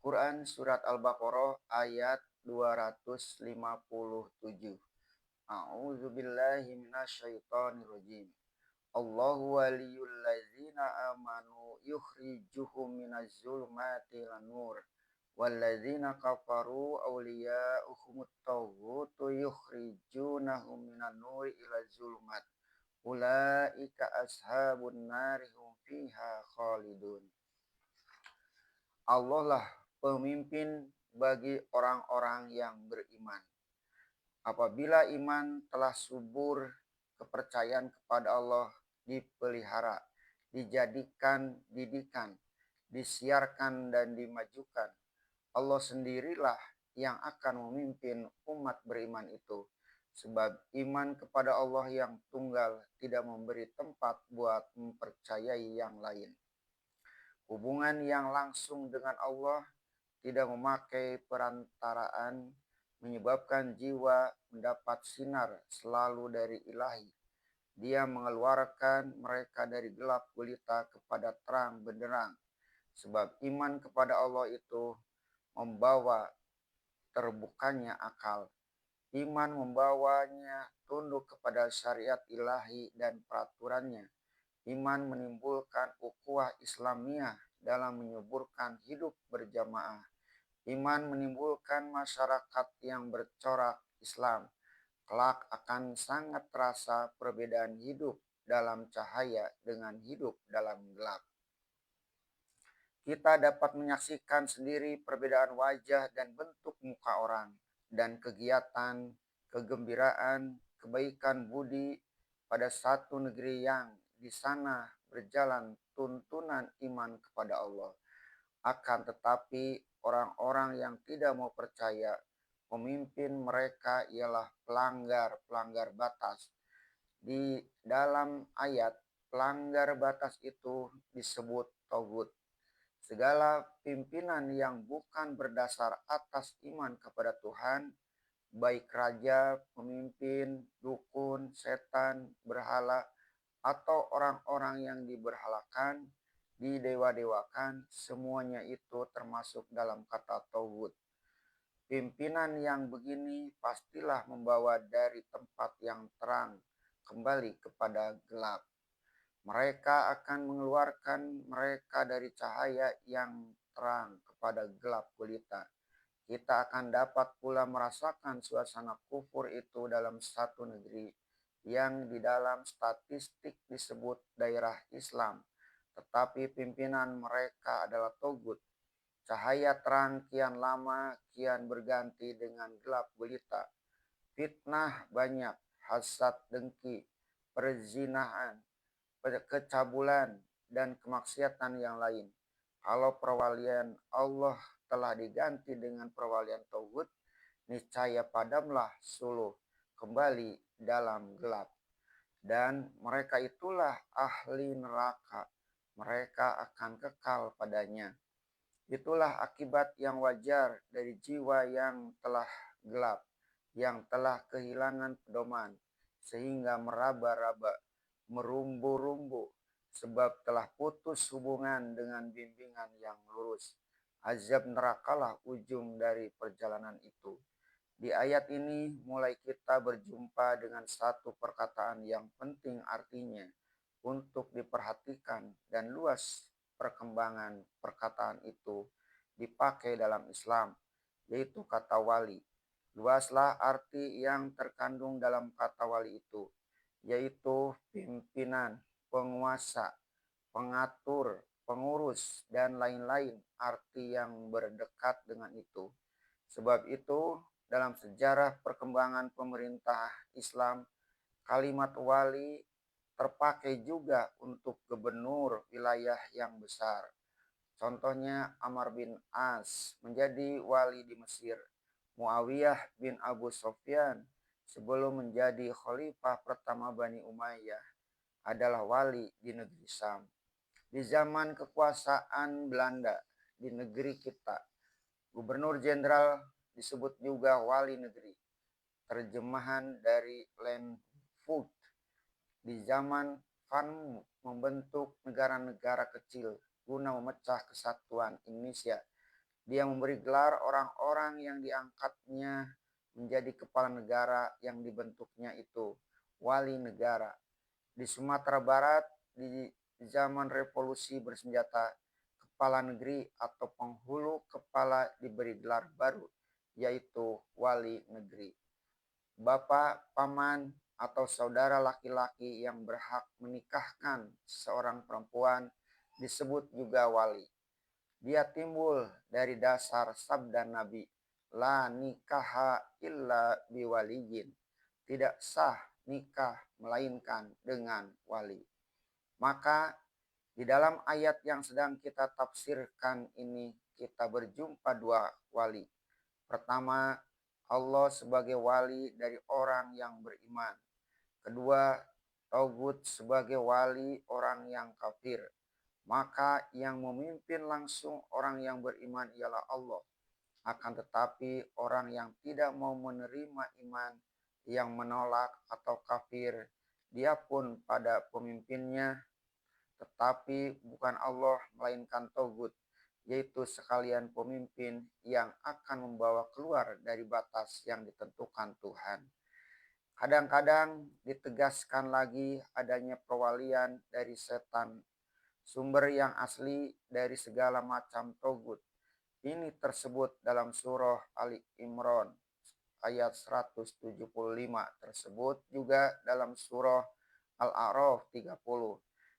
Quran Surat Al-Baqarah ayat 257. A'udzubillahi minasyaitonirrajim. Allahu waliyul ladzina amanu yukhrijuhum minaz zulumati ilan nur. Walladzina kafaru awliya'uhumut taghutu yukhrijunahum minan nuri ilaz zulumat. Ulaika ashabun nari hum fiha khalidun. Allah lah pemimpin bagi orang-orang yang beriman. Apabila iman telah subur, kepercayaan kepada Allah dipelihara, dijadikan didikan, disiarkan dan dimajukan. Allah sendirilah yang akan memimpin umat beriman itu. Sebab iman kepada Allah yang tunggal tidak memberi tempat buat mempercayai yang lain. Hubungan yang langsung dengan Allah tidak memakai perantaraan, menyebabkan jiwa mendapat sinar selalu dari ilahi. Dia mengeluarkan mereka dari gelap gulita kepada terang benderang. Sebab iman kepada Allah itu membawa terbukanya akal. Iman membawanya tunduk kepada syariat ilahi dan peraturannya. Iman menimbulkan ukhuwah Islamiyah dalam menyuburkan hidup berjamaah. Iman menimbulkan masyarakat yang bercorak Islam. Kelak akan sangat terasa perbedaan hidup dalam cahaya dengan hidup dalam gelap. Kita dapat menyaksikan sendiri perbedaan wajah dan bentuk muka orang, dan kegiatan, kegembiraan, kebaikan budi pada satu negeri yang di sana berjalan tuntunan iman kepada Allah. Akan tetapi orang-orang yang tidak mau percaya, pemimpin mereka ialah pelanggar batas. Di dalam ayat, pelanggar batas itu disebut togut. Segala pimpinan yang bukan berdasar atas iman kepada Tuhan, baik raja, pemimpin, dukun, setan, berhala, atau orang-orang yang diberhalakan, didewa-dewakan, semuanya itu termasuk dalam kata tauhid. Pimpinan yang begini pastilah membawa dari tempat yang terang kembali kepada gelap. Mereka akan mengeluarkan mereka dari cahaya yang terang kepada gelap gulita. Kita akan dapat pula merasakan suasana kufur itu dalam satu negeri yang di dalam statistik disebut daerah Islam, tetapi pimpinan mereka adalah togut. Cahaya terang kian lama kian berganti dengan gelap gulita. Fitnah banyak, hasad dengki, perzinahan, kecabulan, dan kemaksiatan yang lain. Kalau perwalian Allah telah diganti dengan perwalian tauhid, niscaya padamlah suluh kembali dalam gelap. Dan mereka itulah ahli neraka. Mereka akan kekal padanya. Itulah akibat yang wajar dari jiwa yang telah gelap, yang telah kehilangan pedoman, sehingga meraba-raba, merumbu-rumbu, sebab telah putus hubungan dengan bimbingan yang lurus. Azab nerakalah ujung dari perjalanan itu. Di ayat ini mulai kita berjumpa dengan satu perkataan yang penting artinya untuk diperhatikan dan luas perkembangan perkataan itu dipakai dalam Islam, yaitu kata wali. Luaslah arti yang terkandung dalam kata wali itu, yaitu pimpinan, penguasa, pengatur, pengurus, dan lain-lain arti yang berdekat dengan itu. Sebab itu, dalam sejarah perkembangan pemerintah Islam, kalimat wali terpakai juga untuk gubernur wilayah yang besar. Contohnya Amr bin As menjadi wali di Mesir. Muawiyah bin Abu Sufyan sebelum menjadi khalifah pertama Bani Umayyah adalah wali di negeri Syam. Di zaman kekuasaan Belanda di negeri kita, gubernur jenderal disebut juga wali negeri. Terjemahan dari Landvoogd. Di zaman Van membentuk negara-negara kecil guna memecah kesatuan Indonesia Dia memberi gelar orang-orang yang diangkatnya menjadi kepala negara yang dibentuknya itu wali negara. Di Sumatera Barat di zaman revolusi bersenjata, kepala negeri atau penghulu kepala diberi gelar baru, yaitu wali negeri. Bapak, paman, atau saudara laki-laki yang berhak menikahkan seorang perempuan disebut juga wali. Dia timbul dari dasar sabda Nabi, la nikaha illa biwaliyin. Tidak sah nikah melainkan dengan wali. Maka di dalam ayat yang sedang kita tafsirkan ini kita berjumpa dua wali. Pertama, Allah sebagai wali dari orang yang beriman. Kedua, Taugut sebagai wali orang yang kafir. Maka yang memimpin langsung orang yang beriman ialah Allah. Akan tetapi orang yang tidak mau menerima iman, yang menolak atau kafir, dia pun pada pemimpinnya, tetapi bukan Allah melainkan Taugut, yaitu sekalian pemimpin yang akan membawa keluar dari batas yang ditentukan Tuhan. Kadang-kadang ditegaskan lagi adanya perwalian dari setan, sumber yang asli dari segala macam togut. Ini tersebut dalam surah Ali Imran ayat 175, tersebut juga dalam surah Al-A'raf 30.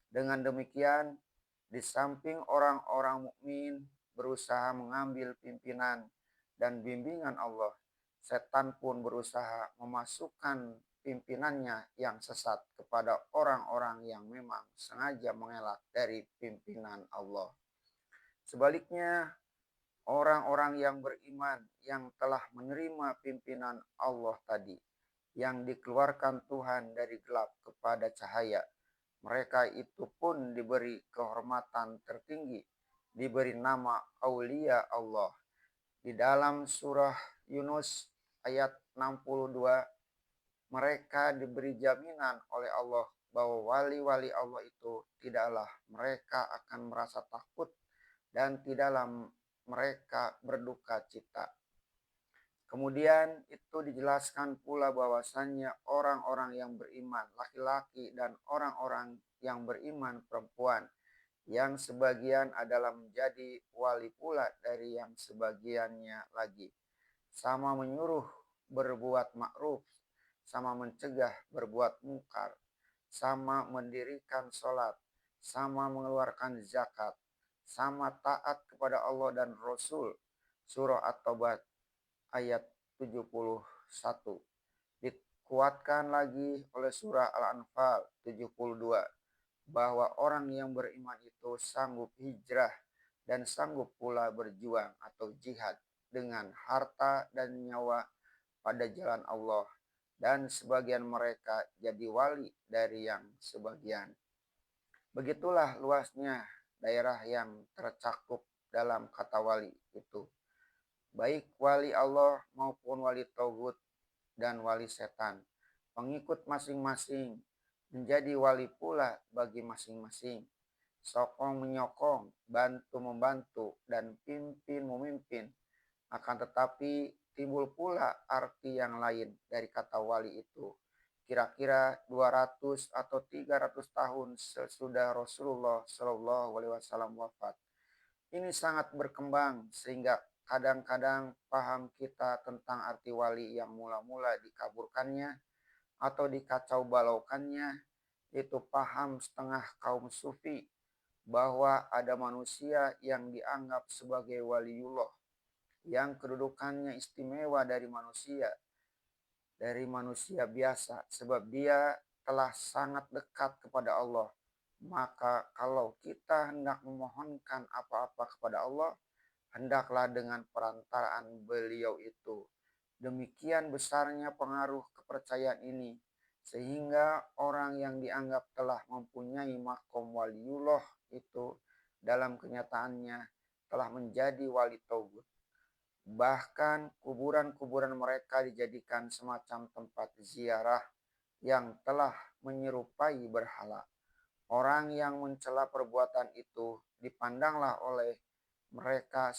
Dengan demikian, di samping orang-orang mukmin berusaha mengambil pimpinan dan bimbingan Allah, setan pun berusaha memasukkan pimpinannya yang sesat kepada orang-orang yang memang sengaja mengelak dari pimpinan Allah. Sebaliknya, orang-orang yang beriman yang telah menerima pimpinan Allah tadi, yang dikeluarkan Tuhan dari gelap kepada cahaya, mereka itu pun diberi kehormatan tertinggi, diberi nama aulia Allah. Di dalam surah Yunus ayat 62, mereka diberi jaminan oleh Allah bahwa wali-wali Allah itu tidaklah mereka akan merasa takut dan tidaklah mereka berduka cita. Kemudian itu dijelaskan pula bahwasannya orang-orang yang beriman laki-laki dan orang-orang yang beriman perempuan, yang sebagian adalah menjadi wali pula dari yang sebagiannya lagi. Sama menyuruh berbuat ma'ruf, sama mencegah berbuat mungkar, sama mendirikan sholat, sama mengeluarkan zakat, sama taat kepada Allah dan Rasul. Surah At-Taubah ayat 71. Dikuatkan lagi oleh surah Al-Anfal 72 bahwa orang yang beriman itu sanggup hijrah dan sanggup pula berjuang atau jihad dengan harta dan nyawa pada jalan Allah, dan sebagian mereka jadi wali dari yang sebagian. Begitulah luasnya daerah yang tercakup dalam kata wali itu, baik wali Allah maupun wali tauhid dan wali setan. Pengikut masing-masing menjadi wali pula bagi masing-masing. Sokong menyokong, bantu membantu, dan pimpin memimpin. Akan tetapi timbul pula arti yang lain dari kata wali itu. Kira-kira 200 atau 300 tahun sesudah Rasulullah Shallallahu Alaihi Wasallam wafat. Ini sangat berkembang sehingga kadang-kadang paham kita tentang arti wali yang mula-mula dikaburkannya atau dikacau balaukannya, yaitu paham setengah kaum sufi bahwa ada manusia yang dianggap sebagai waliullah, yang kedudukannya istimewa dari manusia biasa, sebab dia telah sangat dekat kepada Allah. Maka kalau kita hendak memohonkan apa-apa kepada Allah, hendaklah dengan perantaraan beliau itu. Demikian besarnya pengaruh kepercayaan ini, sehingga orang yang dianggap telah mempunyai makom waliullah itu dalam kenyataannya telah menjadi wali tauhid. Bahkan kuburan-kuburan mereka dijadikan semacam tempat ziarah yang telah menyerupai berhala. Orang yang mencela perbuatan itu dipandanglah oleh mereka